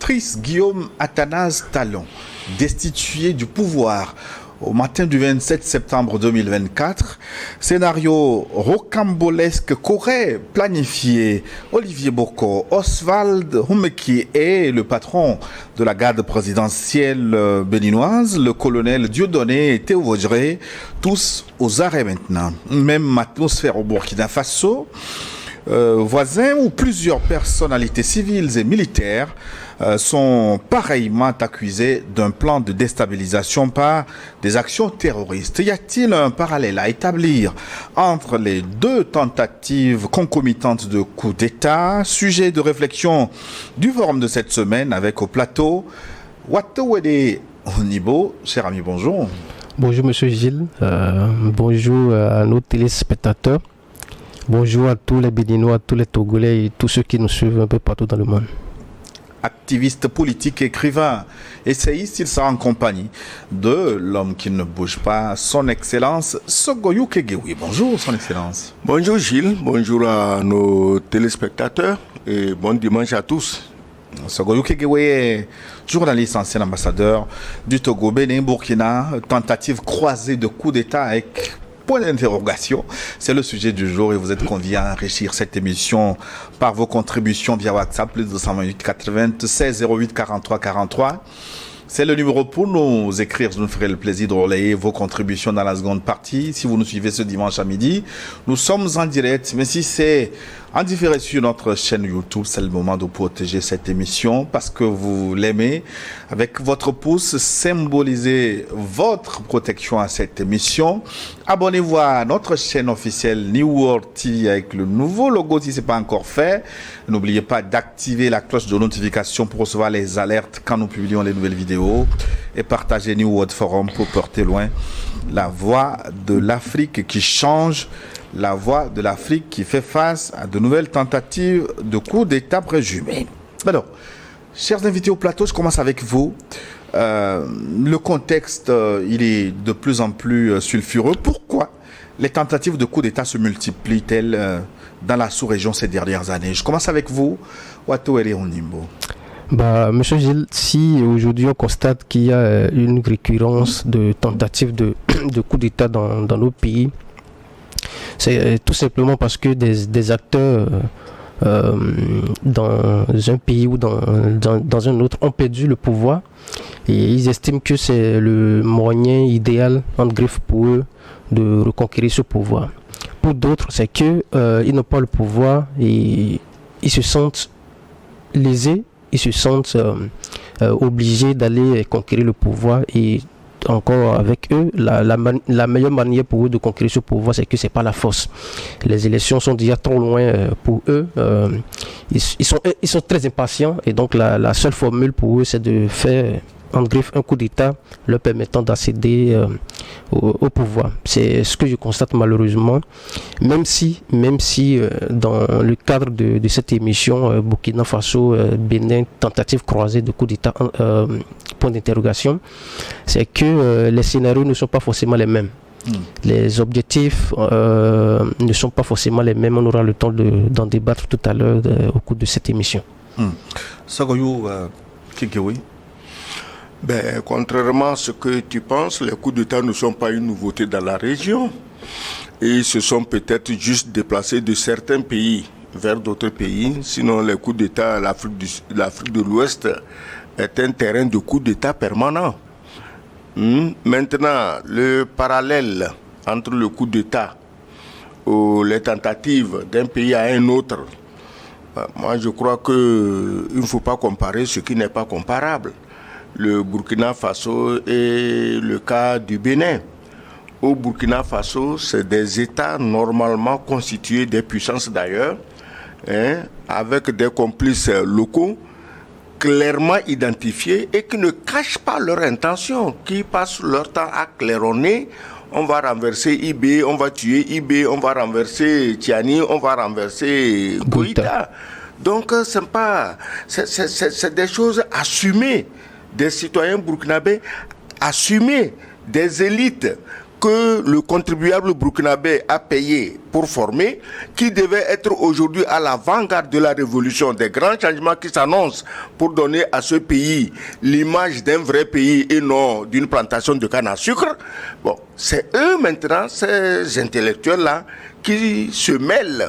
Patrice Guillaume Athanase Talon, destitué du pouvoir au matin du 27 septembre 2024, scénario rocambolesque qu'auraient planifié Olivier Boko, Oswald Humeki et le patron de la garde présidentielle béninoise, le colonel Dieudonné et Théo Vaudrey, tous aux arrêts maintenant. Même atmosphère au Burkina Faso. Voisins où plusieurs personnalités civiles et militaires sont pareillement accusés d'un plan de déstabilisation par des actions terroristes. Y a-t-il un parallèle à établir entre les deux tentatives concomitantes de coup d'État? Sujet de réflexion du forum de cette semaine avec au plateau Watawede Onibo. Cher ami, bonjour. Bonjour Monsieur Gilles, bonjour à nos téléspectateurs. Bonjour à tous les Béninois, à tous les Togolais et tous ceux qui nous suivent un peu partout dans le monde. Activiste politique, écrivain, essayiste, il sera en compagnie de l'homme qui ne bouge pas, son Excellence Sogoyou Kegewi. Bonjour, son Excellence. Bonjour Gilles, bonjour à nos téléspectateurs et bon dimanche à tous. Sogoyou Kegewi est journaliste, ancien ambassadeur du Togo, Bénin, Burkina, tentative croisée de coup d'État avec point d'interrogation. C'est le sujet du jour et vous êtes conviés à enrichir cette émission par vos contributions via WhatsApp, plus 228 96 08 43 43. C'est le numéro pour nous écrire. Je nous ferai le plaisir de relayer vos contributions dans la seconde partie. Si vous nous suivez ce dimanche à midi, nous sommes en direct. Mais si c'est en différé sur notre chaîne YouTube, c'est le moment de protéger cette émission parce que vous l'aimez. Avec votre pouce, symbolisez votre protection à cette émission. Abonnez-vous à notre chaîne officielle New World TV avec le nouveau logo si ce n'est pas encore fait. N'oubliez pas d'activer la cloche de notification pour recevoir les alertes quand nous publions les nouvelles vidéos. Et partagez New World Forum pour porter loin la voix de l'Afrique qui change, la voix de l'Afrique qui fait face à de nouvelles tentatives de coup d'État présumés. Alors, chers invités au plateau, je commence avec vous. Le contexte, il est de plus en plus sulfureux. Pourquoi les tentatives de coup d'État se multiplient-elles dans la sous-région ces dernières années? Je commence avec vous, Watawede Onibo. Monsieur Gilles, si aujourd'hui on constate qu'il y a une récurrence de tentatives de coup d'État dans nos pays, c'est tout simplement parce que des acteurs dans un pays ou dans un autre ont perdu le pouvoir et ils estiment que c'est le moyen idéal entre griffes pour eux de reconquérir ce pouvoir. Pour d'autres, c'est que ils n'ont pas le pouvoir et ils se sentent lésés, ils se sentent obligés d'aller conquérir le pouvoir et encore avec eux, la meilleure manière pour eux de conquérir ce pouvoir, c'est que c'est pas la force. Les élections sont déjà trop loin pour eux. Ils sont très impatients et donc la seule formule pour eux, c'est de faire en griffe un coup d'État leur permettant d'accéder au pouvoir. C'est ce que je constate malheureusement, même si dans le cadre de cette émission Burkina Faso, Bénin, tentative croisée de coup d'État, point d'interrogation, c'est que les scénarios ne sont pas forcément les mêmes. Les objectifs ne sont pas forcément les mêmes. On aura le temps d'en débattre tout à l'heure au cours de cette émission. Sogoyou Kegewi. Contrairement à ce que tu penses, les coups d'État ne sont pas une nouveauté dans la région. Et ils se sont peut-être juste déplacés de certains pays vers d'autres pays. Sinon, les coups d'État, l'Afrique de l'Ouest est un terrain de coups d'État permanent. Maintenant, le parallèle entre le coup d'État ou les tentatives d'un pays à un autre, moi je crois qu'il ne faut pas comparer ce qui n'est pas comparable. Le Burkina Faso et le cas du Bénin. Au Burkina Faso, c'est des États normalement constitués, des puissances d'ailleurs, avec des complices locaux clairement identifiés et qui ne cachent pas leur intention, qui passent leur temps à claironner. On va renverser IB, on va tuer IB, on va renverser Tiani, on va renverser Goïta. Donc c'est des choses assumées des citoyens burkinabés, assumées des élites que le contribuable burkinabé a payé pour former, qui devait être aujourd'hui à l'avant-garde de la révolution, des grands changements qui s'annoncent pour donner à ce pays l'image d'un vrai pays et non d'une plantation de canne à sucre. Bon, c'est eux maintenant, ces intellectuels-là, qui se mêlent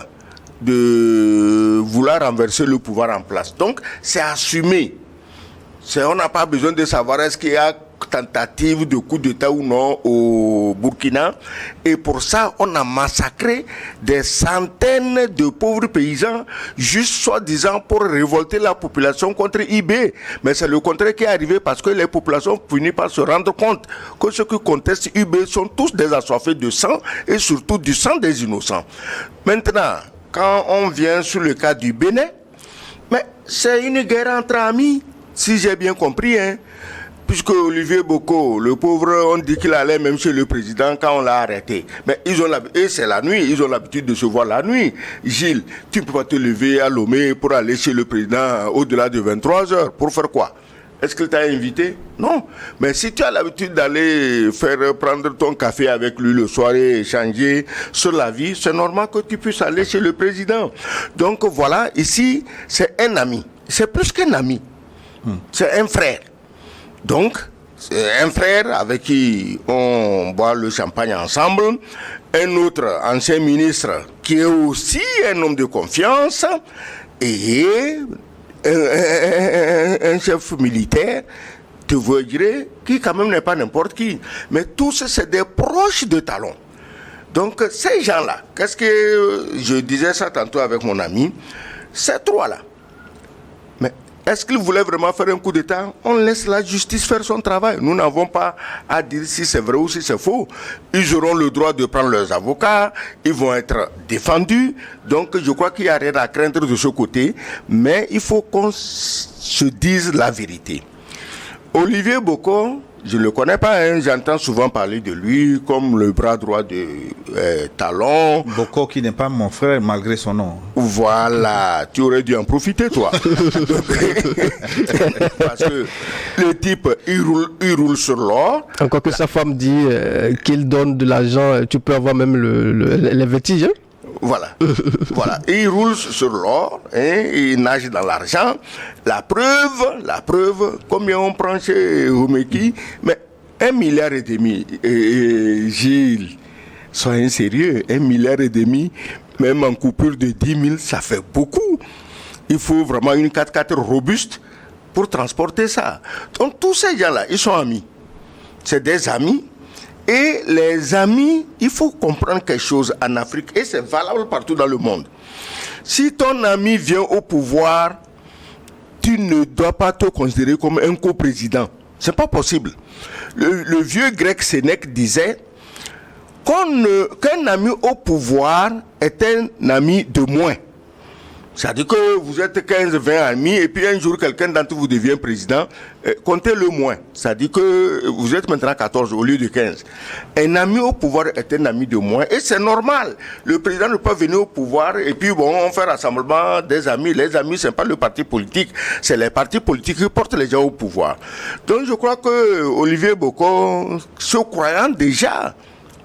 de vouloir renverser le pouvoir en place. Donc, c'est assumé. On n'a pas besoin de savoir est-ce qu'il y a tentative de coup d'État ou non au Burkina. Et pour ça, on a massacré des centaines de pauvres paysans, juste soi-disant pour révolter la population contre IB. Mais c'est le contraire qui est arrivé parce que les populations finissent par se rendre compte que ceux qui contestent IB sont tous des assoiffés de sang et surtout du sang des innocents. Maintenant, quand on vient sur le cas du Bénin, mais c'est une guerre entre amis, si j'ai bien compris, hein. Puisque Olivier Boko, le pauvre, on dit qu'il allait même chez le président quand on l'a arrêté. Mais et c'est la nuit, ils ont l'habitude de se voir la nuit. Gilles, tu ne peux pas te lever à Lomé pour aller chez le président au-delà de 23 heures. Pour faire quoi? Est-ce qu'il t'a invité? Non. Mais si tu as l'habitude d'aller prendre ton café avec lui le soir et échanger sur la vie, c'est normal que tu puisses aller chez le président. Donc voilà, ici, c'est un ami. C'est plus qu'un ami. C'est un frère. Donc, c'est un frère avec qui on boit le champagne ensemble, un autre ancien ministre qui est aussi un homme de confiance, et un chef militaire, te vous dirais, qui quand même n'est pas n'importe qui. Mais tous, c'est des proches de Talon. Donc, ces gens-là, qu'est-ce que je disais ça tantôt avec mon ami, ces trois-là, est-ce qu'ils voulaient vraiment faire un coup d'État? On laisse la justice faire son travail. Nous n'avons pas à dire si c'est vrai ou si c'est faux. Ils auront le droit de prendre leurs avocats, ils vont être défendus. Donc je crois qu'il n'y a rien à craindre de ce côté, mais il faut qu'on se dise la vérité. Olivier Boko, je ne le connais pas, hein, j'entends souvent parler de lui comme le bras droit de Talon. Boko qui n'est pas mon frère malgré son nom. Voilà, tu aurais dû en profiter toi. Parce que le type, il roule sur l'or. Encore que sa femme dit qu'il donne de l'argent, tu peux avoir même les vertiges. Hein? Voilà, voilà. Et il roule sur l'or, hein, il nage dans l'argent. La preuve, combien on prend chez Homeki? Mais 1,5 milliard, Gilles, soyez sérieux, 1,5 milliard, même en coupure de 10 000, ça fait beaucoup. Il faut vraiment une 4x4 robuste pour transporter ça. Donc tous ces gens-là, ils sont amis. C'est des amis. Et les amis, il faut comprendre quelque chose en Afrique, et c'est valable partout dans le monde. Si ton ami vient au pouvoir, tu ne dois pas te considérer comme un coprésident. C'est pas possible. Le vieux grec Sénèque disait qu'un ami au pouvoir est un ami de moins. C'est-à-dire que vous êtes 15-20 amis et puis un jour quelqu'un d'entre vous devient président, comptez le moins. C'est-à-dire que vous êtes maintenant 14 au lieu de 15. Un ami au pouvoir est un ami de moins et c'est normal. Le président ne peut pas venir au pouvoir et puis bon, on fait rassemblement des amis. Les amis, ce n'est pas le parti politique, c'est les partis politiques qui portent les gens au pouvoir. Donc je crois que Olivier Boko, se croyant déjà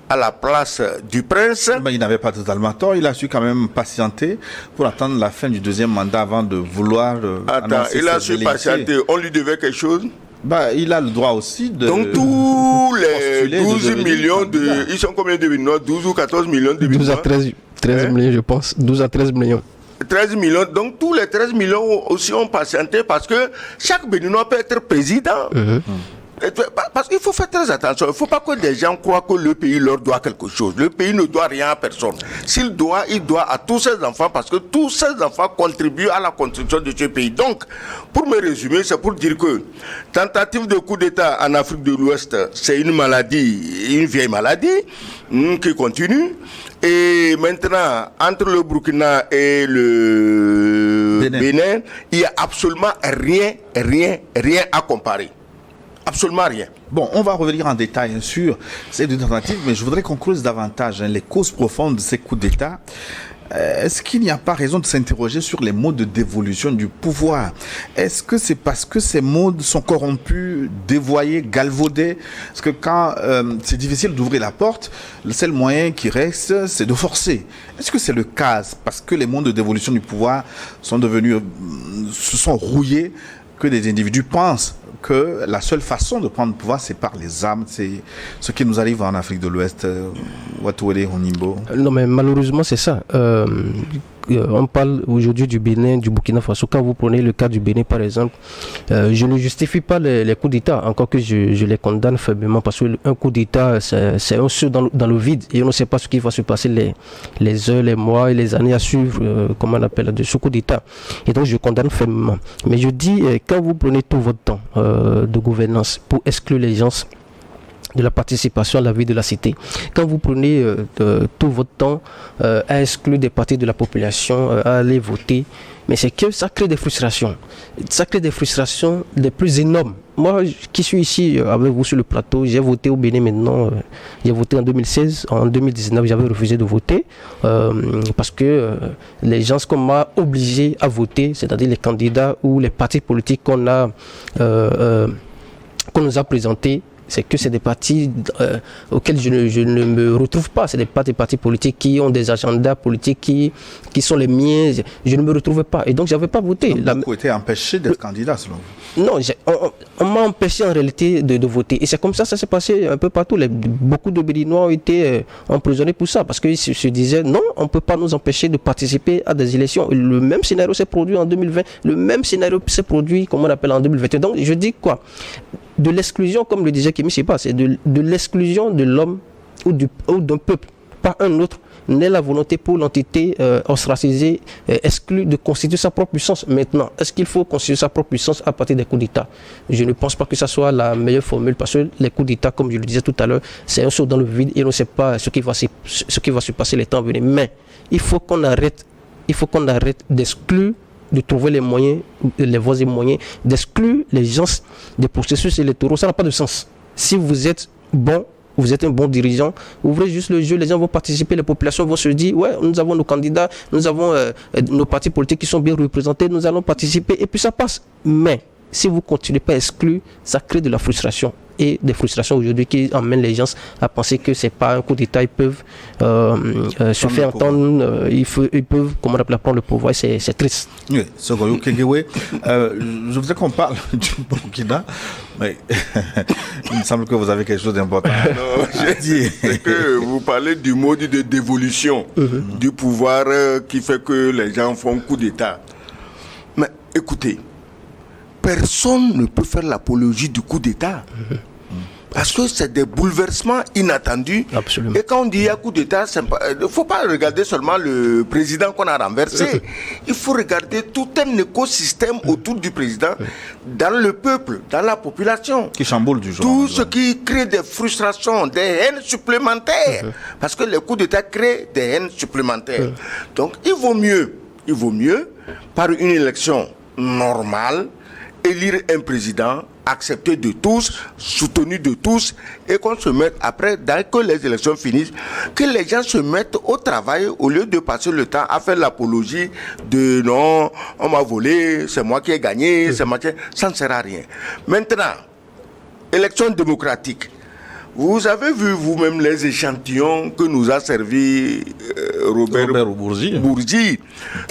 à la place du prince. Mais il n'avait pas totalement tort, il a su quand même patienter pour attendre la fin du deuxième mandat avant de vouloir il a su patienter, on lui devait quelque chose? Il a le droit aussi de... Donc tous les 12 millions de... Ils sont combien de millions? 12 ou 14 millions de 12 à 13 millions je pense, 12 à 13 millions. 13 millions, donc tous les 13 millions aussi ont patienté parce que chaque Béninois peut être président. Parce qu'il faut faire très attention. Il ne faut pas que des gens croient que le pays leur doit quelque chose. Le pays ne doit rien à personne. S'il doit, il doit à tous ses enfants parce que tous ses enfants contribuent à la construction de ce pays. Donc, pour me résumer, c'est pour dire que tentative de coup d'État en Afrique de l'Ouest, c'est une maladie, une vieille maladie qui continue. Et maintenant, entre le Burkina et le Bénin, il n'y a absolument rien à comparer. Absolument rien. Bon, on va revenir en détail sur ces deux tentatives, mais je voudrais qu'on creuse davantage les causes profondes de ces coups d'État. est-ce qu'il n'y a pas raison de s'interroger sur les modes de dévolution du pouvoir? Est-ce que c'est parce que ces modes sont corrompus, dévoyés, galvaudés? Parce que quand c'est difficile d'ouvrir la porte, le seul moyen qui reste, c'est de forcer. Est-ce que c'est le cas parce que les modes de dévolution du pouvoir sont devenus, se sont rouillés, que des individus pensent que la seule façon de prendre le pouvoir, c'est par les armes? C'est ce qui nous arrive en Afrique de l'Ouest, Watuwele, Honimbo. Non, mais malheureusement, c'est ça. On parle aujourd'hui du Bénin, du Burkina Faso. Quand vous prenez le cas du Bénin, par exemple, je ne justifie pas les coups d'État, encore que je les condamne faiblement, parce qu'un coup d'État, c'est un saut dans le vide, et on ne sait pas ce qui va se passer les heures, les mois et les années à suivre, comment on appelle, de ce coup d'État. Et donc, je condamne faiblement. Mais je dis, quand vous prenez tout votre temps de gouvernance pour exclure les gens de la participation à la vie de la cité. Quand vous prenez tout votre temps à exclure des parties de la population, à aller voter, mais c'est que ça crée des frustrations. Ça crée des frustrations des plus énormes. Moi, qui suis ici avec vous sur le plateau, j'ai voté au Bénin maintenant. J'ai voté en 2016. En 2019, j'avais refusé de voter parce que les gens qu'on m'a obligé à voter, c'est-à-dire les candidats ou les partis politiques qu'on nous a présentés, c'est que c'est des partis auxquels je ne me retrouve pas. C'est des partis politiques qui ont des agendas politiques qui sont les miens. Je ne me retrouvais pas. Et donc, je n'avais pas voté. Vous avez été empêché d'être candidat, selon vous? Non, on m'a empêché en réalité de voter. Et c'est comme ça s'est passé un peu partout. Beaucoup de Béninois ont été emprisonnés pour ça. Parce qu'ils se disaient, non, on ne peut pas nous empêcher de participer à des élections. Le même scénario s'est produit en 2020. Le même scénario s'est produit, comme on appelle, en 2021. Donc, je dis quoi? De l'exclusion, comme le disait Kémy Séba, c'est de l'exclusion de l'homme ou d'un peuple par un autre, n'est la volonté pour l'entité ostracisée, exclue, de constituer sa propre puissance. Maintenant, est-ce qu'il faut constituer sa propre puissance à partir des coups d'État? Je ne pense pas que ça soit la meilleure formule, parce que les coups d'État, comme je le disais tout à l'heure, c'est un saut dans le vide et on ne sait pas ce qui va se passer les temps à venir. Mais il faut qu'on arrête d'exclure, de trouver les moyens, les voies et moyens d'exclure les gens des processus électoraux. Ça n'a pas de sens. Si vous êtes bon, vous êtes un bon dirigeant, ouvrez juste le jeu, les gens vont participer, les populations vont se dire, ouais, nous avons nos candidats, nous avons nos partis politiques qui sont bien représentés, nous allons participer, et puis ça passe. Mais si vous continuez pas à exclure, ça crée de la frustration. Et des frustrations aujourd'hui qui emmènent les gens à penser que c'est pas un coup d'État, ils peuvent se faire entendre, ils peuvent, comment on appelle, prendre le pouvoir, et c'est triste. Oui, Sogoyo Kegewe, je voudrais qu'on parle du Burkina, mais il me semble que vous avez quelque chose d'important. Non, j'ai dit que vous parlez du mode de dévolution du pouvoir qui fait que les gens font coup d'État. Mais écoutez, personne ne peut faire l'apologie du coup d'État. Parce que c'est des bouleversements inattendus. Absolument. Et quand on dit il y a coup d'État, il ne faut pas regarder seulement le président qu'on a renversé. Il faut regarder tout un écosystème autour du président, dans le peuple, dans la population. Qui chamboule du jour. Tout ce qui crée des frustrations, des haines supplémentaires. Parce que les coups d'État créent des haines supplémentaires. Donc il vaut mieux, par une élection normale, élire un président accepté de tous, soutenu de tous, et qu'on se mette après, dès que les élections finissent, que les gens se mettent au travail au lieu de passer le temps à faire l'apologie de non, on m'a volé, c'est moi qui ai gagné, c'est moi qui... Ça ne sert à rien. Maintenant, élection démocratique. Vous avez vu vous-même les échantillons que nous a servi Robert Bourgi.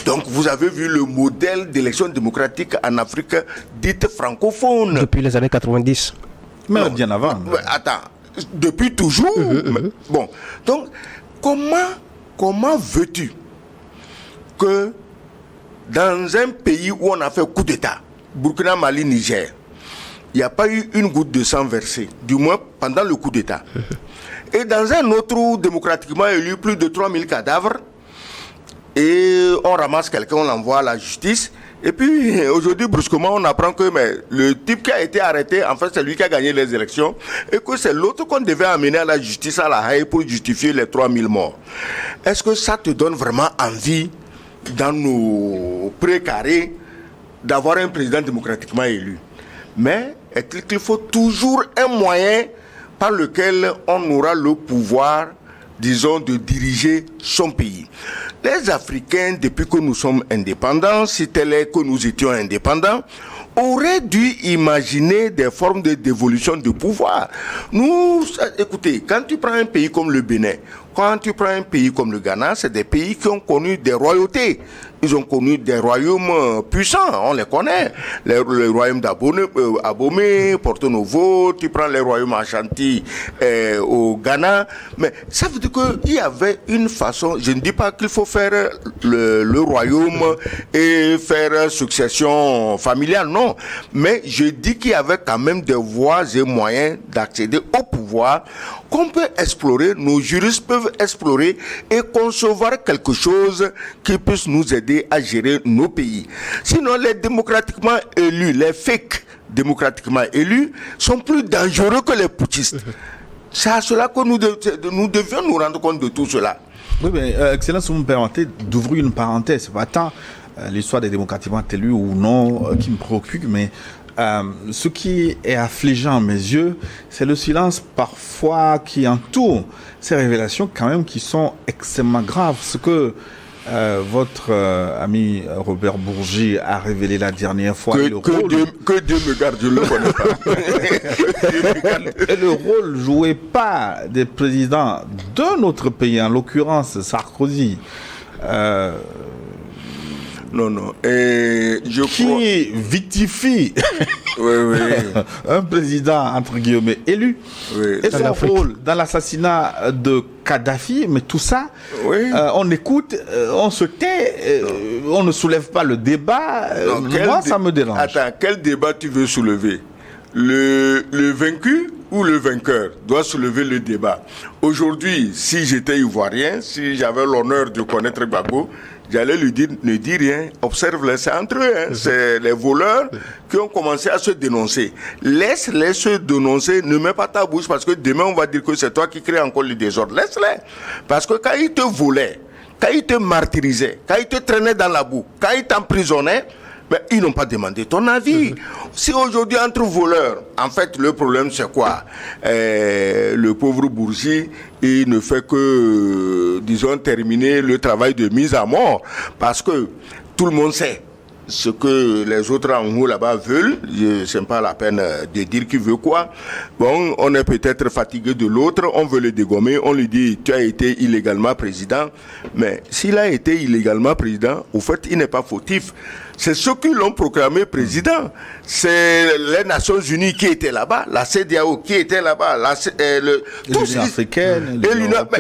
Donc vous avez vu le modèle d'élection démocratique en Afrique dite francophone. Depuis les années 90. Mais bien avant. Attends, depuis toujours. Bon, donc comment veux-tu que dans un pays où on a fait coup d'État, Burkina, Mali, Niger, il n'y a pas eu une goutte de sang versée, du moins pendant le coup d'État. Et dans un autre où démocratiquement élu plus de 3000 cadavres, et on ramasse quelqu'un, on l'envoie à la justice, et puis aujourd'hui brusquement on apprend que le type qui a été arrêté, en fait c'est lui qui a gagné les élections, et que c'est l'autre qu'on devait amener à la justice à La Haye pour justifier les 3000 morts. Est-ce que ça te donne vraiment envie, dans nos précarés, d'avoir un président démocratiquement élu? Mais il faut toujours un moyen par lequel on aura le pouvoir disons, de diriger son pays. Les Africains, depuis que nous sommes indépendants, si tel est que nous étions indépendants, auraient dû imaginer des formes de dévolution de pouvoir. Nous, écoutez, quand tu prends un pays comme le Bénin, quand tu prends un pays comme le Ghana, c'est des pays qui ont connu des royautés. Ils ont connu des royaumes puissants, on les connaît. Le royaume d'Abomey, Porto Novo, tu prends les royaumes Ashanti au Ghana. Mais ça veut dire qu'il y avait une façon, je ne dis pas qu'il faut faire le royaume et faire succession familiale, non. Mais je dis qu'il y avait quand même des voies et moyens d'accéder au pouvoir qu'on peut explorer, nos juristes peuvent explorer et concevoir quelque chose qui puisse nous aider à gérer nos pays. Sinon, les démocratiquement élus, les fakes démocratiquement élus, sont plus dangereux que les putschistes. C'est à cela que nous devions nous rendre compte de tout cela. Oui, mais Excellence, vous me permettez d'ouvrir une parenthèse. C'est pas tant l'histoire des démocratiquement élus ou non qui me préoccupe, mais ce qui est affligeant à mes yeux, c'est le silence parfois qui entoure ces révélations quand même qui sont extrêmement graves. Ce que votre ami Robert Bourgi a révélé la dernière fois. Que Dieu me garde, je ne le connais pas. Le rôle joué par des présidents de notre pays, en l'occurrence Sarkozy, non. Et qui victifie un président, entre guillemets, élu. Oui. Et son rôle dans l'assassinat de Kadhafi, mais tout ça, on écoute, on se tait, on ne soulève pas le débat. Moi, ça me dérange. Attends, quel débat tu veux soulever ? Le vaincu ou le vainqueur doit soulever le débat. Aujourd'hui, si j'étais ivoirien, si j'avais l'honneur de connaître Gbagbo, j'allais lui dire, ne dis rien, observe-les, c'est entre eux, hein. C'est les voleurs qui ont commencé à se dénoncer. Laisse-les se dénoncer, ne mets pas ta bouche parce que demain on va dire que c'est toi qui crée encore le désordre. Laisse-les. Parce que quand ils te volaient, quand ils te martyrisaient, quand ils te traînaient dans la boue, quand ils t'emprisonnaient, mais ils n'ont pas demandé ton avis. Si aujourd'hui, entre voleurs, en fait, le problème, c'est quoi ? Le pauvre Bourgi, il ne fait que, disons, terminer le travail de mise à mort. Parce que tout le monde sait ce que les autres en haut là-bas veulent. Ce n'est pas la peine de dire qui veut quoi. Bon, on est peut-être fatigué de l'autre, on veut le dégommer, on lui dit tu as été illégalement président. Mais s'il a été illégalement président, au fait, il n'est pas fautif. C'est ceux qui l'ont proclamé président. C'est les Nations Unies qui étaient là-bas, la CEDEAO qui était là-bas, l'Union africaine,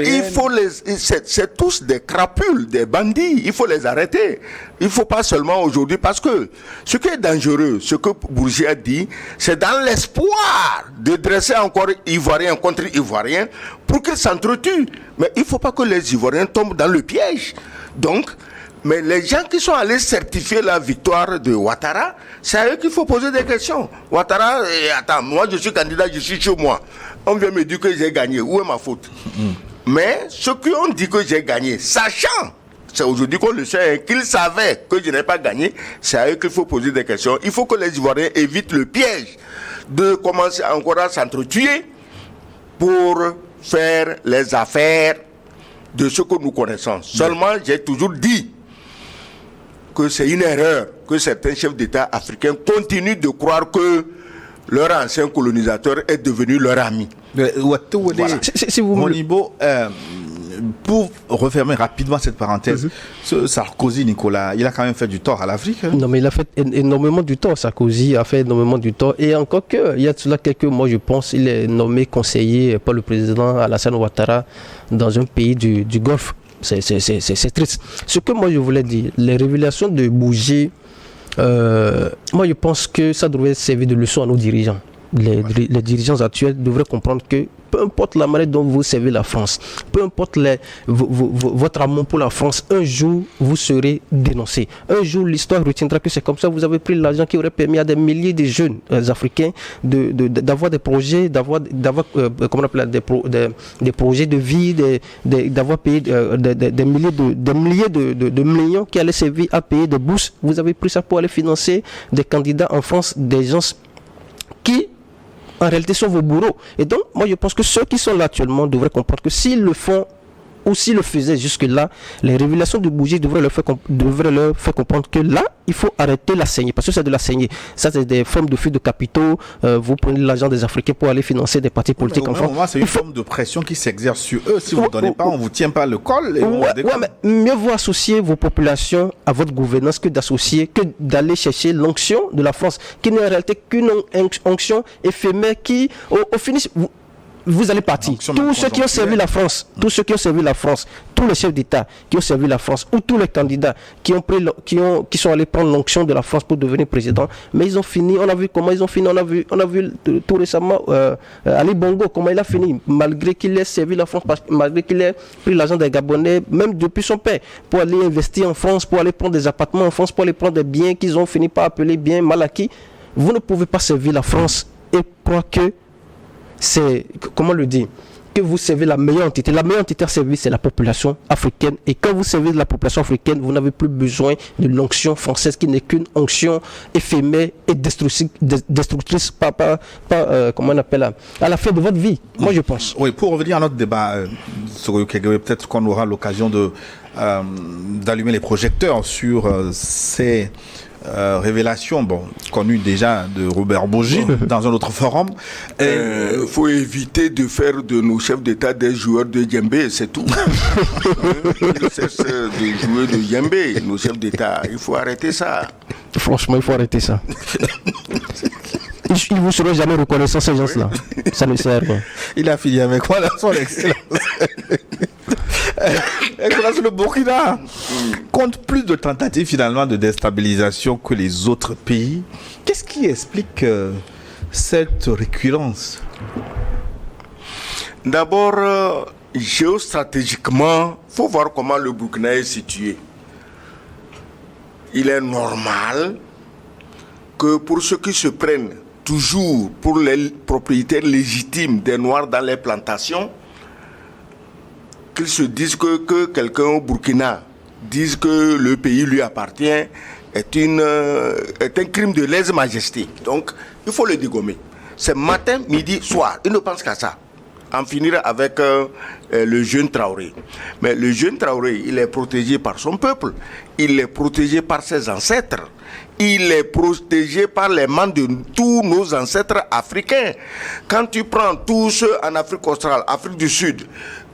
il faut c'est tous des crapules, des bandits. Il faut les arrêter. Il ne faut pas seulement aujourd'hui, parce que ce qui est dangereux, ce que Bourgi a dit, c'est dans l'espoir de dresser encore Ivoiriens contre Ivoiriens pour qu'ils s'entretuent. Mais il ne faut pas que les Ivoiriens tombent dans le piège. Donc, mais les gens qui sont allés certifier la victoire de Ouattara, c'est à eux qu'il faut poser des questions. Ouattara, attends, moi je suis candidat, je suis chez moi. On vient me dire que j'ai gagné. Où est ma faute ? Mais ceux qui ont dit que j'ai gagné, sachant, c'est aujourd'hui qu'on le sait, hein, qu'ils savaient que je n'ai pas gagné, c'est à eux qu'il faut poser des questions. Il faut que les Ivoiriens évitent le piège de commencer encore à s'entretuer pour faire les affaires de ce que nous connaissons. Seulement, j'ai toujours dit que c'est une erreur que certains chefs d'État africains continuent de croire que leur ancien colonisateur est devenu leur ami. Voilà. Si vous Monibo, pour refermer rapidement cette parenthèse, ce Sarkozy, Nicolas, il a quand même fait du tort à l'Afrique. Hein? Non, mais il a fait énormément du tort. Sarkozy a fait énormément du tort. Et encore que, il y a cela quelques mois, je pense, il est nommé conseiller par le président Alassane Ouattara dans un pays du Golfe. C'est triste. Ce que moi je voulais dire, les révélations de Bourgi, moi je pense que ça devrait servir de leçon à nos dirigeants. Les dirigeants actuels devraient comprendre que peu importe la manière dont vous servez la France, peu importe votre amour pour la France, un jour vous serez dénoncé. Un jour l'histoire retiendra que c'est comme ça. Vous avez pris l'argent qui aurait permis à des milliers de jeunes africains d'avoir des projets, d'avoir comment on appelle, des projets de vie, d'avoir payé des milliers de millions qui allaient servir à payer des bourses. Vous avez pris ça pour aller financer des candidats en France, des gens qui en réalité sont vos bourreaux. Et donc, moi je pense que ceux qui sont là actuellement devraient comprendre que s'ils le font ou s'ils le faisaient jusque-là, les révélations de Bourgi devraient leur faire comprendre que là, il faut arrêter la saignée, parce que c'est de la saignée. Ça, c'est des formes de fuite de capitaux. Vous prenez l'argent des Africains pour aller financer des partis politiques en France. C'est une forme de pression qui s'exerce sur eux. Si vous ne donnez pas, on ne vous tient pas le col. Mais mieux vaut associer vos populations à votre gouvernance que d'aller chercher l'onction de la France, qui n'est en réalité qu'une onction éphémère qui, au finish, vous allez partir. Tous ceux qui ont servi la France, tous les chefs d'État qui ont servi la France, ou tous les candidats qui sont allés prendre l'onction de la France pour devenir président, mais ils ont fini. On a vu comment ils ont fini. On a vu tout récemment Ali Bongo, comment il a fini, malgré qu'il ait servi la France, malgré qu'il ait pris l'argent des Gabonais, même depuis son père, pour aller investir en France, pour aller prendre des appartements en France, pour aller prendre des biens qu'ils ont fini par appeler biens mal acquis. Vous ne pouvez pas servir la France et croire que c'est, comment le dire, que vous servez la meilleure entité. La meilleure entité à servir, c'est la population africaine. Et quand vous servez de la population africaine, vous n'avez plus besoin de l'onction française qui n'est qu'une onction éphémère et destructrice comment on appelle à la fin de votre vie. Moi, je pense. Oui, pour revenir à notre débat, peut-être qu'on aura l'occasion d'allumer les projecteurs sur ces révélation, connue déjà de Robert Bourgi dans un autre forum. Il faut éviter de faire de nos chefs d'État des joueurs de djembé, c'est tout. C'est de jouer de djembé, nos chefs d'État. Il faut arrêter ça. Franchement, il faut arrêter ça. Ils ne vous seront jamais reconnaissants, ces gens-là. Ça ne sert à rien. Il a fini avec quoi, là, son excellence? Excellence, le Burkina compte plus de tentatives finalement de déstabilisation que les autres pays. Qu'est-ce qui explique cette récurrence? D'abord, géostratégiquement, il faut voir comment le Burkina est situé. Il est normal que pour ceux qui se prennent toujours pour les propriétaires légitimes des Noirs dans les plantations, qu'ils se disent que quelqu'un au Burkina dise que le pays lui appartient est un crime de lèse-majesté. Donc, il faut le dégommer. C'est matin, midi, soir. Il ne pense qu'à ça. En finir avec le jeune Traoré. Mais le jeune Traoré, il est protégé par son peuple. Il est protégé par ses ancêtres. Il est protégé par les mains de tous nos ancêtres africains. Quand tu prends tous ceux en Afrique australe, Afrique du Sud,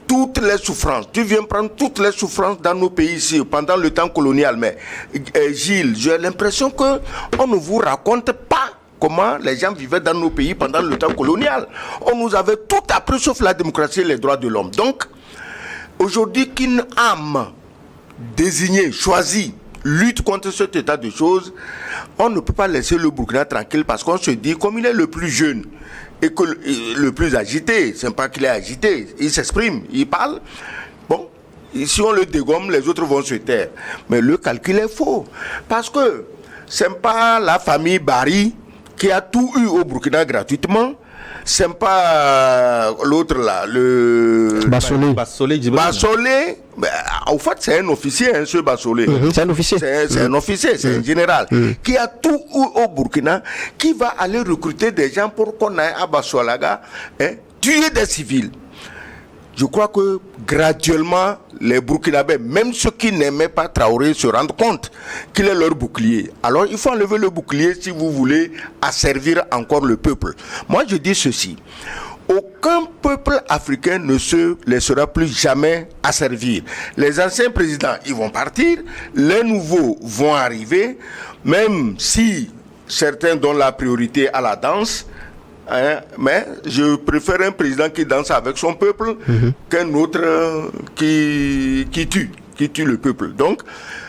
toutes les souffrances, tu viens prendre toutes les souffrances dans nos pays ici pendant le temps colonial. Mais Gilles, j'ai l'impression qu'on ne vous raconte pas comment les gens vivaient dans nos pays pendant le temps colonial. On nous avait tout appris sauf la démocratie et les droits de l'homme. Donc, aujourd'hui qu'une âme désignée, choisie, lutte contre cet état de choses, on ne peut pas laisser le Burkina tranquille parce qu'on se dit, comme il est le plus jeune et que le plus agité, c'est pas qu'il est agité, il s'exprime, il parle, bon, si on le dégomme, les autres vont se taire. Mais le calcul est faux, parce que c'est pas la famille Barry qui a tout eu au Burkina gratuitement. C'est pas l'autre là, le Bassolé. En fait, c'est un officier, ce Bassolé. C'est un officier. C'est un officier, c'est un général qui a tout eu au Burkina, qui va aller recruter des gens pour qu'on aille à Bassolaga, tuer des civils. Je crois que graduellement, les Burkinabés, même ceux qui n'aimaient pas Traoré, se rendent compte qu'il est leur bouclier. Alors, il faut enlever le bouclier si vous voulez asservir encore le peuple. Moi, je dis ceci. Aucun peuple africain ne se laissera plus jamais asservir. Les anciens présidents, ils vont partir. Les nouveaux vont arriver. Même si certains donnent la priorité à la danse, mais je préfère un président qui danse avec son peuple qu'un autre qui tue le peuple. Donc,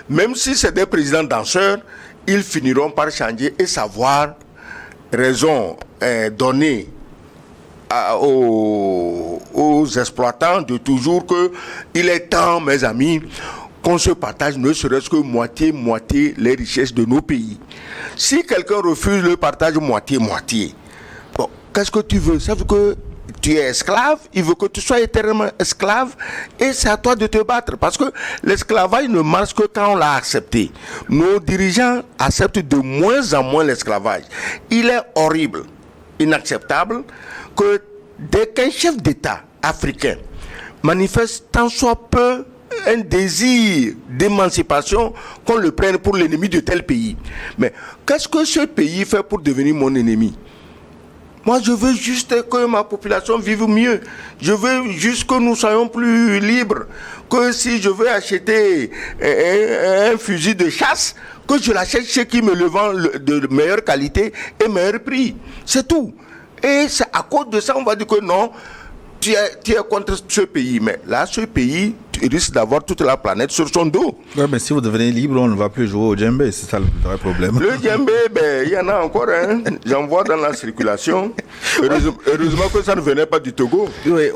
même si c'est des présidents danseurs, ils finiront par changer et savoir raison donner aux exploitants de toujours qu'il est temps, mes amis, qu'on se partage ne serait-ce que moitié les richesses de nos pays. Si quelqu'un refuse le partage moitié, bon, qu'est-ce que tu veux? Ça veut que tu es esclave, il veut que tu sois éternellement esclave et c'est à toi de te battre parce que l'esclavage ne marche que quand on l'a accepté. Nos dirigeants acceptent de moins en moins l'esclavage. Il est horrible, inacceptable que dès qu'un chef d'État africain manifeste tant soit peu un désir d'émancipation, qu'on le prenne pour l'ennemi de tel pays. Mais qu'est-ce que ce pays fait pour devenir mon ennemi? Moi, je veux juste que ma population vive mieux. Je veux juste que nous soyons plus libres. Que si je veux acheter un fusil de chasse, que je l'achète chez qui me le vend de meilleure qualité et meilleur prix. C'est tout. Et c'est à cause de ça, on va dire que non, tu es contre ce pays. Mais là, ce pays, tu risques d'avoir toute la planète sur son dos. Ouais, mais si vous devenez libre, on ne va plus jouer au djembé. C'est ça le vrai problème. Le djembé, il y en a encore. J'en vois dans la circulation. Heureusement que ça ne venait pas du Togo. Oui,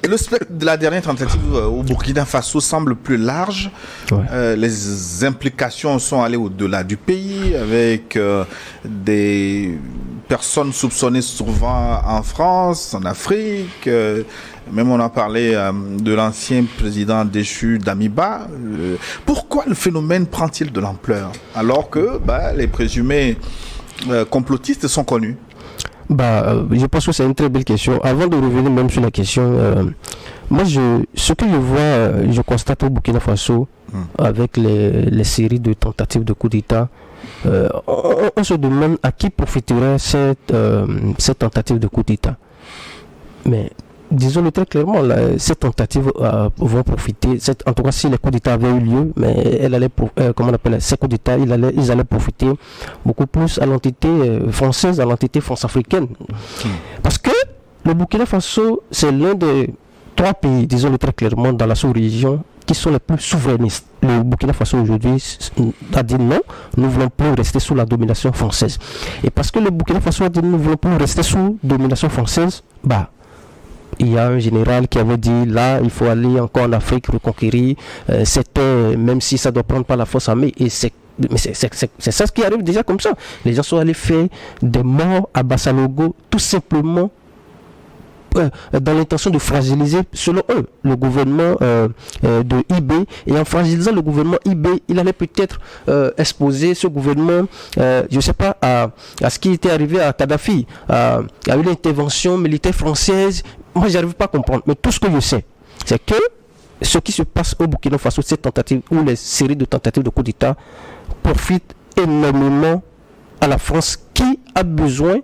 le spectre de la dernière tentative au Burkina Faso semble plus large. Ouais. Les implications sont allées au-delà du pays, avec des personnes soupçonnées souvent en France, en Afrique. Même on a parlé de l'ancien président déchu d'Amiba. Pourquoi le phénomène prend-il de l'ampleur alors que les présumés complotistes sont connus? Je pense que c'est une très belle question. Avant de revenir même sur la question, moi, ce que je vois, je constate au Burkina Faso, avec les séries de tentatives de coup d'État, on se demande à qui profiterait cette tentative de coup d'État. Mais disons-le très clairement, ces tentatives vont profiter, en tout cas si les coups d'État avaient eu lieu, mais ces coups d'État, ils allaient profiter beaucoup plus à l'entité française, à l'entité france-africaine. Parce que le Burkina Faso, c'est l'un des 3 pays, disons-le très clairement, dans la sous-région, qui sont les plus souverainistes. Le Burkina Faso aujourd'hui a dit non, nous ne voulons plus rester sous la domination française. Et parce que le Burkina Faso a dit nous ne voulons plus rester sous domination française, il y a un général qui avait dit là, il faut aller encore en Afrique reconquérir c'était, même si ça doit prendre par la force armée. Et c'est ça ce qui arrive déjà comme ça. Les gens sont allés faire des morts à Bassalogo, tout simplement dans l'intention de fragiliser, selon eux, le gouvernement de IB. Et en fragilisant le gouvernement IB, il allait peut-être exposer ce gouvernement, je ne sais pas, à ce qui était arrivé à Kadhafi, à une intervention militaire française. Moi, je n'arrive pas à comprendre. Mais tout ce que je sais, c'est que ce qui se passe au Burkina Faso, ces tentatives ou les séries de tentatives de coup d'État profitent énormément à la France qui a besoin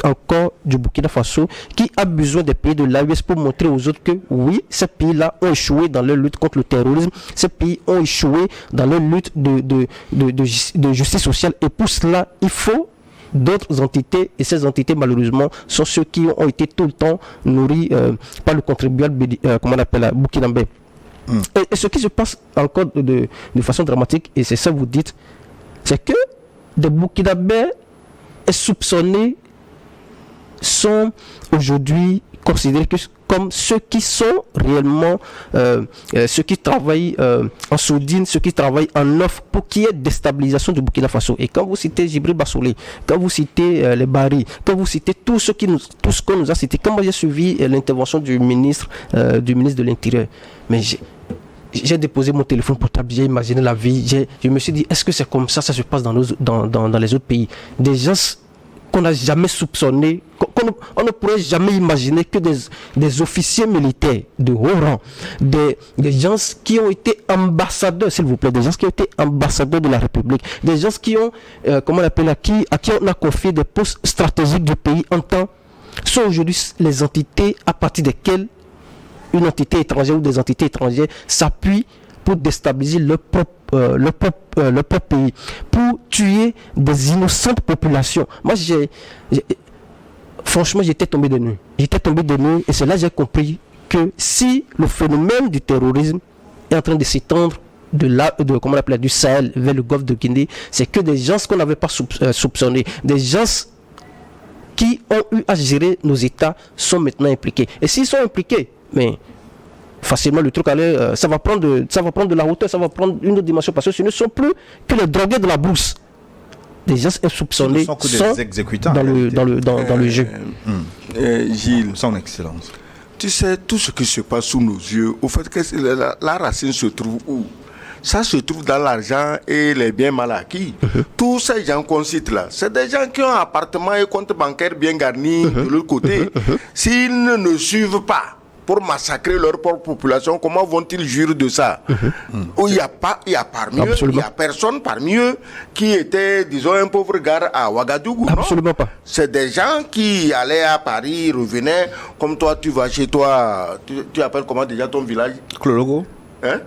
encore du Burkina Faso, qui a besoin des pays de l'AES pour montrer aux autres que oui, ces pays-là ont échoué dans leur lutte contre le terrorisme, ces pays ont échoué dans leur lutte de justice sociale, et pour cela, il faut d'autres entités, et ces entités malheureusement sont ceux qui ont été tout le temps nourris par le contribuable burkinabé. Et ce qui se passe encore de façon dramatique, et c'est ça que vous dites, c'est que des burkinabés soupçonnés sont aujourd'hui considérés comme ceux qui sont réellement ceux qui travaillent en sourdine, ceux qui travaillent en offre pour qu'il y ait déstabilisation du Burkina Faso. Et quand vous citez Djibril Bassolé, quand vous citez les Bari, quand vous citez tout ce qu'on nous a cité, quand moi j'ai suivi l'intervention du ministre de l'Intérieur, mais j'ai déposé mon téléphone portable, j'ai imaginé la vie, je me suis dit, est-ce que c'est comme ça se passe dans les autres pays? Des gens qu'on n'a jamais soupçonné, on ne pourrait jamais imaginer que des officiers militaires de haut rang, des gens qui ont été ambassadeurs, s'il vous plaît, des gens qui ont été ambassadeurs de la République, des gens qui ont, à qui on a confié des postes stratégiques du pays en temps, sont aujourd'hui les entités à partir desquelles une entité étrangère ou des entités étrangères s'appuient pour déstabiliser leur propre pays, pour tuer des innocentes populations. Moi, franchement, j'étais tombé de nuit. Et c'est là que j'ai compris que si le phénomène du terrorisme est en train de s'étendre du Sahel vers le golfe de Guinée, c'est que des gens qu'on n'avait pas soupçonnés, des gens qui ont eu à gérer nos États sont maintenant impliqués. Et s'ils sont impliqués, mais facilement le truc ça va prendre de la hauteur, ça va prendre une autre dimension, parce que ce ne sont plus que les drogués de la brousse. Les gens soupçonnés sont dans le jeu. Gilles, son excellence. Tu sais, tout ce qui se passe sous nos yeux, au fait que la racine se trouve où? Ça se trouve dans l'argent et les biens mal acquis. Tous ces gens qu'on cite là, c'est des gens qui ont un appartement et compte bancaire bien garni de l'autre côté. S'ils ne suivent pas pour massacrer leur propre population, comment vont-ils jurer de ça? Où il y a personne parmi eux qui était, disons, un pauvre gars à Ouagadougou. Absolument pas. C'est des gens qui allaient à Paris, revenaient, comme toi, tu vas chez toi, tu appelles comment déjà ton village? Clologo. Hein?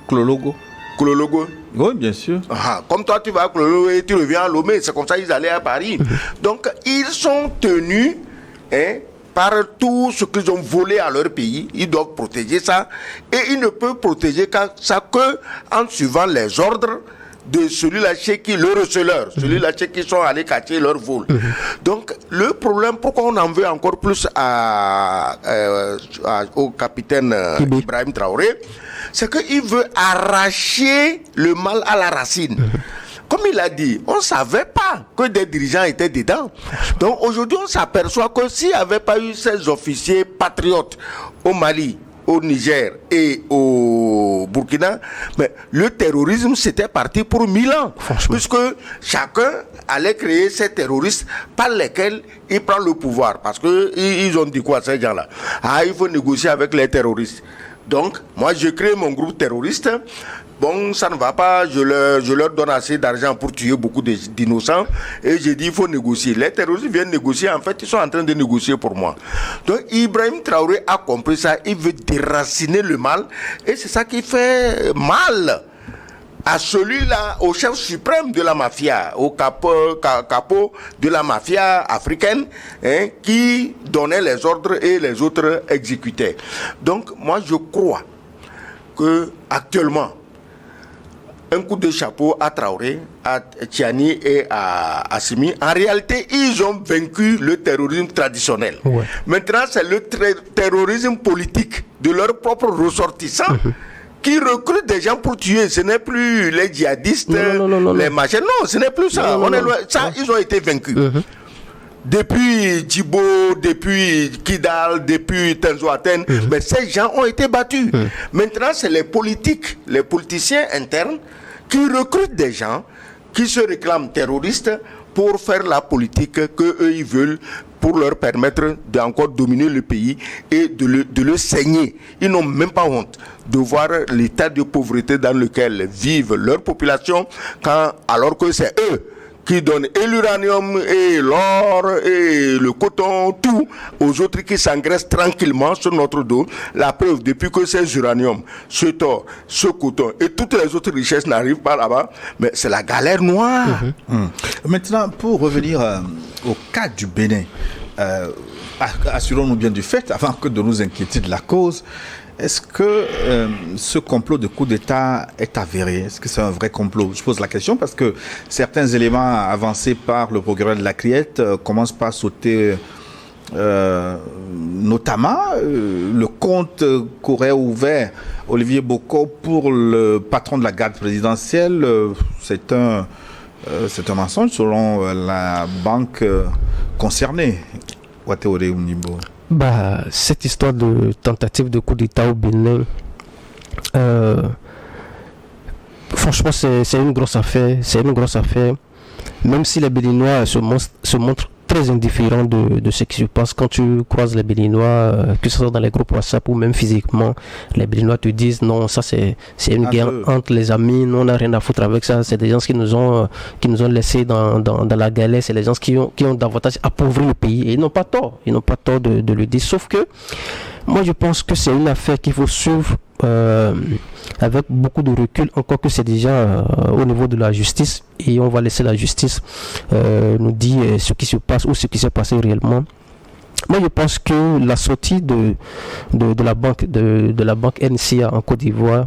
Clologo. Clologo. Oui, bien sûr. Comme toi, tu vas à Clologo et tu reviens à Lomé, c'est comme ça qu'ils allaient à Paris. Donc, ils sont tenus, par tout ce qu'ils ont volé à leur pays, ils doivent protéger ça. Et ils ne peuvent protéger ça que en suivant les ordres de celui-là chez qui, le receleur, celui-là chez qui sont allés cacher leur vol. Donc, le problème, pourquoi on en veut encore plus au capitaine Ibrahim Traoré, c'est qu'il veut arracher le mal à la racine. Comme il a dit, on ne savait pas que des dirigeants étaient dedans. Donc aujourd'hui, on s'aperçoit que s'il n'y avait pas eu ces officiers patriotes au Mali, au Niger et au Burkina, mais le terrorisme c'était parti pour 1000 ans. Puisque chacun allait créer ces terroristes par lesquels il prend le pouvoir. Parce qu'ils ont dit quoi ces gens-là? Il faut négocier avec les terroristes. Donc, moi je crée mon groupe terroriste. Bon, ça ne va pas, je leur donne assez d'argent pour tuer beaucoup d'innocents. Et j'ai dit, il faut négocier. Les terroristes viennent négocier. En fait, ils sont en train de négocier pour moi. Donc, Ibrahim Traoré a compris ça. Il veut déraciner le mal. Et c'est ça qui fait mal à celui-là, au chef suprême de la mafia, au capot de la mafia africaine, qui donnait les ordres et les autres exécutaient. Donc, moi, je crois que actuellement, un coup de chapeau à Traoré, à Tiani et à Assimi. En réalité, ils ont vaincu le terrorisme traditionnel. Ouais. Maintenant, c'est le terrorisme politique de leurs propres ressortissants qui recrutent des gens pour tuer. Ce n'est plus les djihadistes, les machins. Non, ce n'est plus ça. Ils ont été vaincus. Depuis Djibo, depuis Kidal, depuis Tenzouaten, mais ces gens ont été battus. Maintenant, c'est les politiciens internes qui recrutent des gens qui se réclament terroristes pour faire la politique qu'eux ils veulent, pour leur permettre d'encore dominer le pays et de le saigner. Ils n'ont même pas honte de voir l'état de pauvreté dans lequel vivent leur population, alors que c'est eux qui donnent et l'uranium et l'or et le coton, tout aux autres qui s'engraissent tranquillement sur notre dos. La preuve, depuis que ces uranium, ce or, ce coton et toutes les autres richesses n'arrivent pas là-bas, mais c'est la galère noire. Maintenant, pour revenir au cas du Bénin, assurons-nous bien du fait, avant que de nous inquiéter de la cause, est-ce que ce complot de coup d'État est avéré? Est-ce que c'est un vrai complot? Je pose la question parce que certains éléments avancés par le procureur de la Criette commencent par sauter, notamment le compte qu'aurait ouvert Olivier Boko pour le patron de la garde présidentielle. C'est un mensonge selon la banque concernée. Wateore Unibo. Cette histoire de tentative de coup d'État au Bénin, franchement, c'est une grosse affaire. C'est une grosse affaire. Même si les Béninois se montrent très indifférents de ce qui se passe. Quand tu croises les Béninois, que ce soit dans les groupes WhatsApp ou même physiquement, les Béninois te disent non, ça c'est une guerre entre les amis, nous on n'a rien à foutre avec ça. C'est des gens qui nous ont laissés dans la galère, c'est les gens qui ont davantage appauvri le pays et ils n'ont pas tort. Ils n'ont pas tort de le dire. Sauf que moi je pense que c'est une affaire qu'il faut suivre avec beaucoup de recul, encore que c'est déjà au niveau de la justice et on va laisser la justice nous dire ce qui se passe ou ce qui s'est passé réellement. Moi je pense que la sortie de la banque NCA en Côte d'Ivoire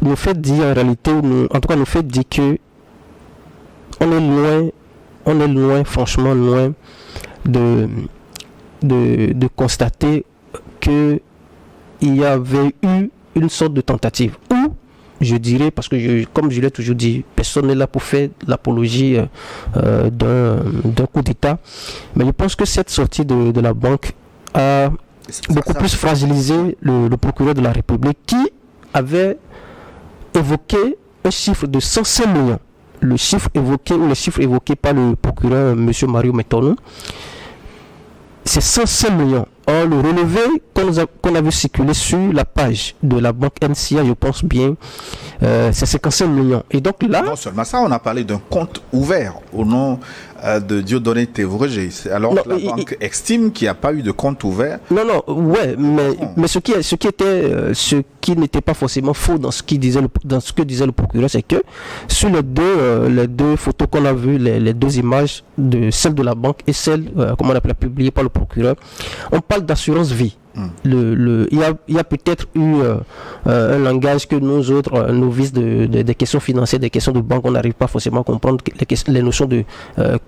nous fait dire en réalité, en tout cas nous fait dire que on est loin, franchement loin de constater que il y avait eu une sorte de tentative. Ou, je dirais, parce que comme je l'ai toujours dit, personne n'est là pour faire l'apologie d'un coup d'État. Mais je pense que cette sortie de la banque a beaucoup plus fragilisé le procureur de la République qui avait évoqué un chiffre de 105 millions. Le chiffre évoqué par le procureur M. Mario Metonou, c'est 105 millions. Or, le relevé qu'on a vu circuler sur la page de la banque NCA, je pense bien, c'est 55 millions. Et donc là... Non seulement ça, on a parlé d'un compte ouvert au nom de Dieudonné Thévrégé. Alors Non, que la banque estime qu'il n'y a pas eu de compte ouvert. Non, ouais, mais ce qui n'était pas forcément faux dans ce que disait le procureur, c'est que sur les deux photos qu'on a vues, les deux images, celle de la banque et celle, comment on appelle, publiée par le procureur, on parle d'assurance vie. Il y a peut-être eu un langage que nous autres, novices des questions financières, des questions de banque, on n'arrive pas forcément à comprendre les notions de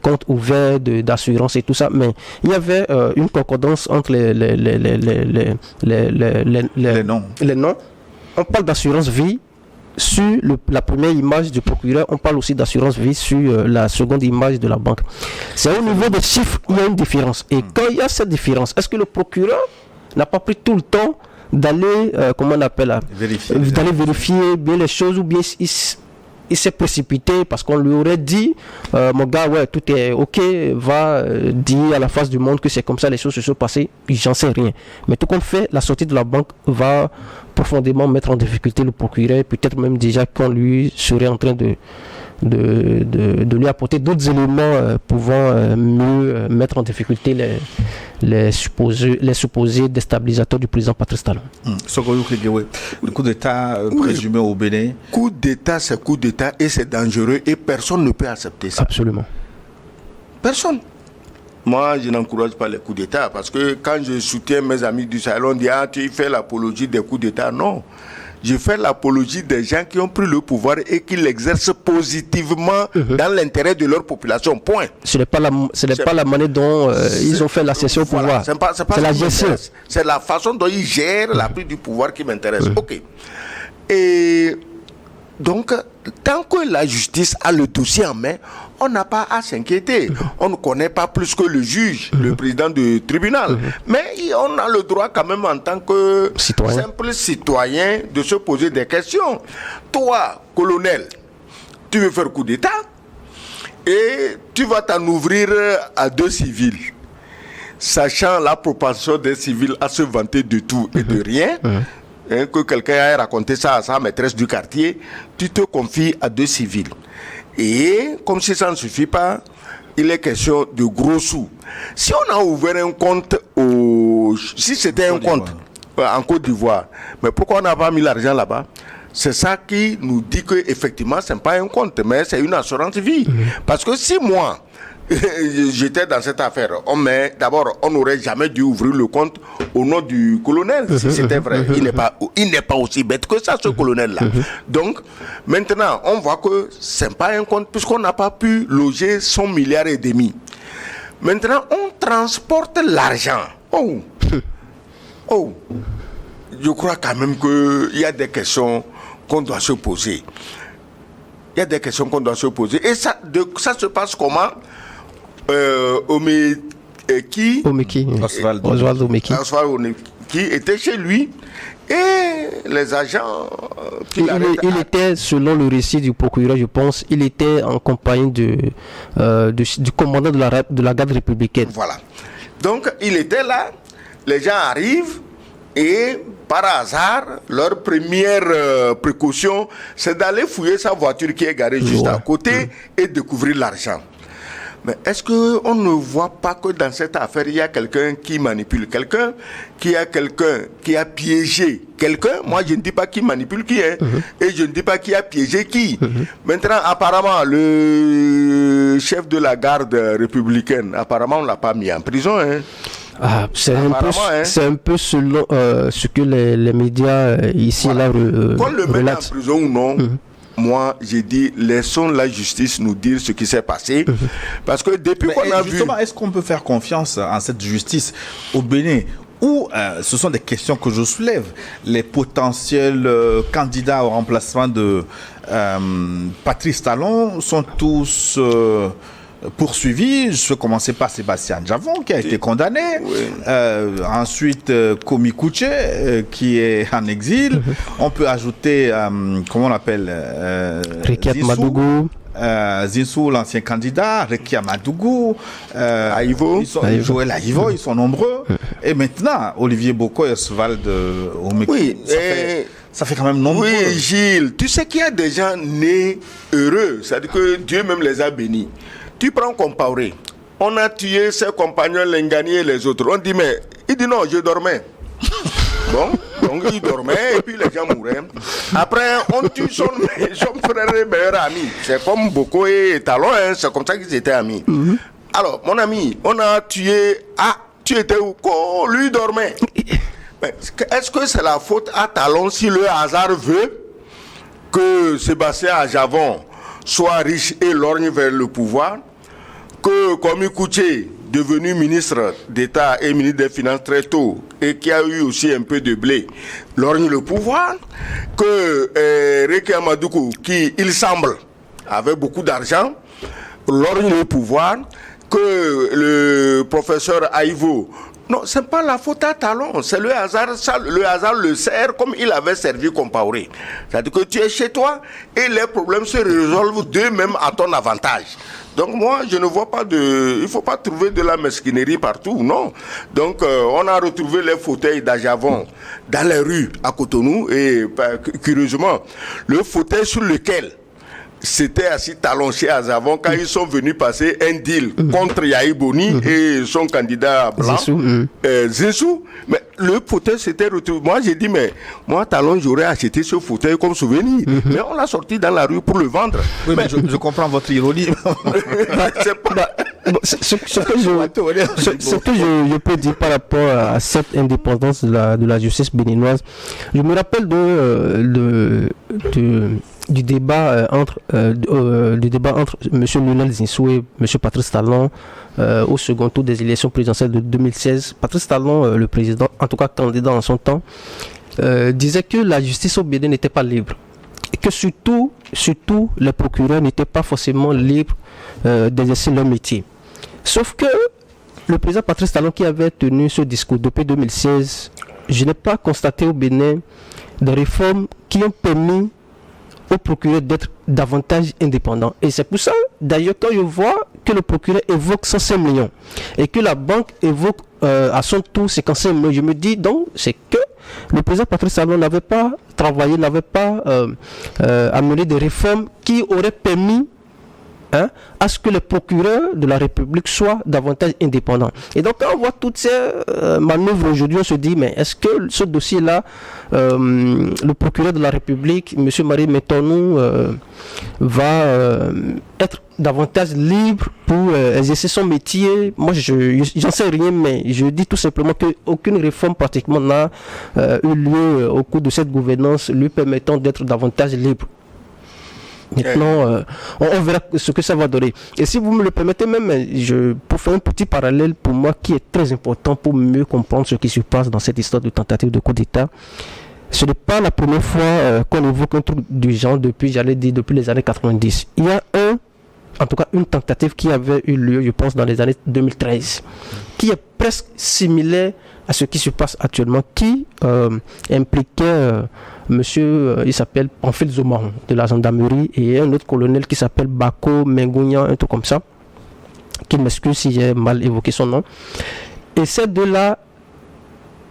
compte ouvert, d'assurance et tout ça, mais il y avait une concordance entre les noms. On parle d'assurance vie sur la première image du procureur, on parle aussi d'assurance vie sur la seconde image de la banque. C'est au niveau des chiffres, il y a une différence. Et quand il y a cette différence, est-ce que le procureur n'a pas pris tout le temps d'aller, comment on appelle, d'aller vérifier bien les choses, ou bien il s'est précipité parce qu'on lui aurait dit, mon gars, ouais, tout est ok, va dire à la face du monde que c'est comme ça, les choses se sont passées, j'en sais rien. Mais tout compte fait, la sortie de la banque va profondément mettre en difficulté le procureur, peut-être même déjà qu'on lui serait en train de lui apporter d'autres éléments pouvant mieux mettre en difficulté les supposés déstabilisateurs du président Patrice Talon. Le coup d'État présumé au Bénin. Coup d'État, c'est coup d'État et c'est dangereux et personne ne peut accepter ça. Absolument. Personne. Moi, je n'encourage pas les coups d'État parce que quand je soutiens mes amis du Sahel, on dit « Ah, tu fais l'apologie des coups d'État ». Non. Je fais l'apologie des gens qui ont pris le pouvoir et qui l'exercent positivement dans l'intérêt de leur population. Point. Ce n'est pas la manière dont ils ont fait la cession au pouvoir. C'est la gestion. C'est la façon dont ils gèrent la prise du pouvoir qui m'intéresse. Ok. Et donc, tant que la justice a le dossier en main, on n'a pas à s'inquiéter. On ne connaît pas plus que le juge, le président du tribunal. Mais on a le droit quand même en tant que simple citoyen de se poser des questions. Toi, colonel, tu veux faire coup d'État et tu vas t'en ouvrir à 2 civils. Sachant la propension des civils à se vanter de tout et de rien, que quelqu'un ait raconté ça à sa maîtresse du quartier, tu te confies à 2 civils. Et comme si ça ne suffit pas, il est question de gros sous. Si on a ouvert un compte si c'était un compte en Côte d'Ivoire, mais pourquoi on n'a pas mis l'argent là-bas? C'est ça qui nous dit que effectivement ce n'est pas un compte, mais c'est une assurance vie. Parce que si moi j'étais dans cette affaire, d'abord on n'aurait jamais dû ouvrir le compte au nom du colonel, si c'était vrai. Il n'est pas aussi bête que ça, ce colonel-là. Donc maintenant on voit que ce n'est pas un compte puisqu'on n'a pas pu loger son 1,5 milliard. Maintenant on transporte l'argent. Je crois quand même qu'il y a des questions qu'on doit se poser. Et ça se passe comment? Oswald Omeki était chez lui et les agents il était, selon le récit du procureur, je pense, il était en compagnie du commandant de la garde républicaine. Voilà. Donc il était là, les gens arrivent et par hasard, leur première précaution, c'est d'aller fouiller sa voiture qui est garée juste à côté et découvrir l'argent. Mais est-ce qu'on ne voit pas que dans cette affaire, il y a quelqu'un qui manipule quelqu'un, qui a piégé quelqu'un? Moi, je ne dis pas qui manipule qui, et je ne dis pas qui a piégé qui. Maintenant, apparemment, le chef de la garde républicaine, apparemment, on ne l'a pas mis en prison. C'est un peu selon ce que les médias ici et là qu'on le mette en prison ou non, moi j'ai dit laissons la justice nous dire ce qui s'est passé, parce que depuis qu'on a justement, est-ce qu'on peut faire confiance en cette justice au Bénin où ce sont des questions que je soulève, les potentiels candidats au remplacement de Patrice Talon sont tous poursuivis. Je vais commencer par Sébastien Javon qui a été condamné, ensuite Komi Kouche qui est en exil. On peut ajouter comment on l'appelle, Rikiat Madougou, Zinsou, l'ancien candidat, Rekia Amadougou, Aïvo, Joël Aïvo, ils sont nombreux. Et maintenant, Olivier Boko et Oswald Omeko. Oui, ça fait quand même nombreux. Oui, Gilles, tu sais qu'il y a des gens nés heureux, c'est-à-dire que Dieu même les a bénis. Tu prends Compaoré, on a tué ses compagnons Lengani et les autres. On dit, mais il dit non, je dormais. Bon, donc il dormait et puis les gens mouraient. Après, on tue son frère et meilleur ami. C'est comme Boko et Talon, hein, c'est comme ça qu'ils étaient amis. Alors, mon ami, on a tué. Ah, tu étais où? Lui dormait. Mais est-ce que c'est la faute à Talon si le hasard veut que Sébastien Ajavon soit riche et lorgne vers le pouvoir? Que Komi Kouché, devenu ministre d'État et ministre des Finances très tôt, et qui a eu aussi un peu de blé, lorgne le pouvoir? Que Rekia Amadoukou, qui, il semble, avait beaucoup d'argent, lorgne le pouvoir? Que le professeur Aïvo... Non, ce n'est pas la faute à Talon, c'est le hasard. Ça, le hasard le sert comme il avait servi Compaoré. C'est-à-dire que tu es chez toi et les problèmes se résolvent d'eux-mêmes à ton avantage. Donc moi, je ne vois pas de... Il ne faut pas trouver de la mesquinerie partout, non. Donc on a retrouvé les fauteuils d'Ajavon dans les rues à Cotonou et curieusement, le fauteuil sur lequel c'était assis Talon chez Ajavon quand ils sont venus passer un deal contre Yahi Boni et son candidat blanc, Zinsou. Mais le fauteuil s'était retrouvé. Moi, j'ai dit, mais moi, Talon, j'aurais acheté ce fauteuil comme souvenir. Mais on l'a sorti dans la rue pour le vendre. Oui, mais je comprends votre ironie. Ce que je peux dire par rapport à cette indépendance de la justice béninoise, je me rappelle du débat entre M. Lionel Zinsou et M. Patrice Talon au second tour des élections présidentielles de 2016. Patrice Talon, le président, en tout cas candidat en son temps, disait que la justice au Bénin n'était pas libre. Et que surtout les procureurs n'étaient pas forcément libres d'exercer leur métier. Sauf que le président Patrice Talon qui avait tenu ce discours depuis 2016, je n'ai pas constaté au Bénin des réformes qui ont permis au procureur d'être davantage indépendant. Et c'est pour ça, d'ailleurs, quand je vois que le procureur évoque 105 millions et que la banque évoque à son tour 55 millions, je me dis donc, c'est que le président Patrice Talon n'avait pas travaillé, n'avait pas amené des réformes qui auraient permis à ce que les procureurs de la République soient davantage indépendants. Et donc, quand on voit toutes ces manœuvres aujourd'hui, on se dit, mais est-ce que ce dossier-là, le procureur de la République, M. Marie Métonou, va être davantage libre pour exercer son métier? Moi, j'en sais rien, mais je dis tout simplement qu'aucune réforme pratiquement n'a eu lieu au cours de cette gouvernance lui permettant d'être davantage libre. Maintenant, on verra ce que ça va donner. Et si vous me le permettez même, pour faire un petit parallèle pour moi qui est très important pour mieux comprendre ce qui se passe dans cette histoire de tentative de coup d'État, ce n'est pas la première fois qu'on évoque un truc du genre depuis les années 90. Il y a en tout cas une tentative qui avait eu lieu, je pense, dans les années 2013, qui est presque similaire à ce qui se passe actuellement, qui impliquait monsieur, il s'appelle Pamphile Zomaron de la gendarmerie et un autre colonel qui s'appelle Bako Mengounian, un truc comme ça, qui m'excuse si j'ai mal évoqué son nom. Et ces deux-là,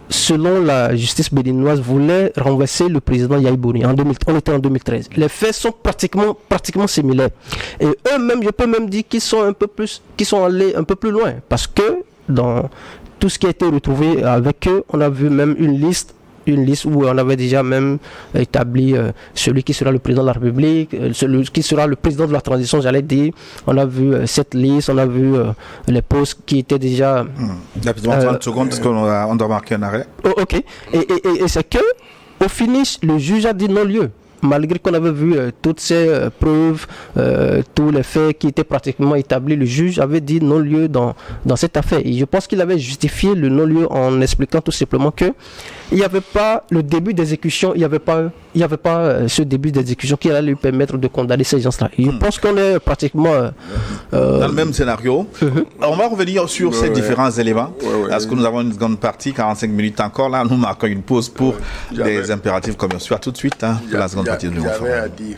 selon la justice béninoise, voulaient renverser le président Yahi Boni. On était en 2013. Les faits sont pratiquement similaires. Et eux-mêmes, je peux même dire qu'ils sont allés un peu plus loin, parce que dans tout ce qui a été retrouvé avec eux, on a vu même une liste où on avait déjà même établi celui qui sera le président de la République, celui qui sera le président de la transition, j'allais dire. On a vu cette liste, on a vu les postes qui étaient déjà... Rapidement, 30 secondes, parce qu'on doit marquer un arrêt. Ok. Et c'est que, au finish, le juge a dit non-lieu. Malgré qu'on avait vu toutes ces preuves, tous les faits qui étaient pratiquement établis, le juge avait dit non-lieu dans cette affaire. Et je pense qu'il avait justifié le non-lieu en expliquant tout simplement que il n'y avait pas le début d'exécution, il n'y avait pas ce début d'exécution qui allait lui permettre de condamner ces gens-là. Et je pense qu'on est pratiquement dans le même scénario. On va revenir sur ces différents éléments, parce que nous avons une seconde partie, 45 minutes encore. Là, nous marquons une pause pour des impératifs commerciaux. À tout de suite pour la seconde partie de l'émission. J'avais à dire.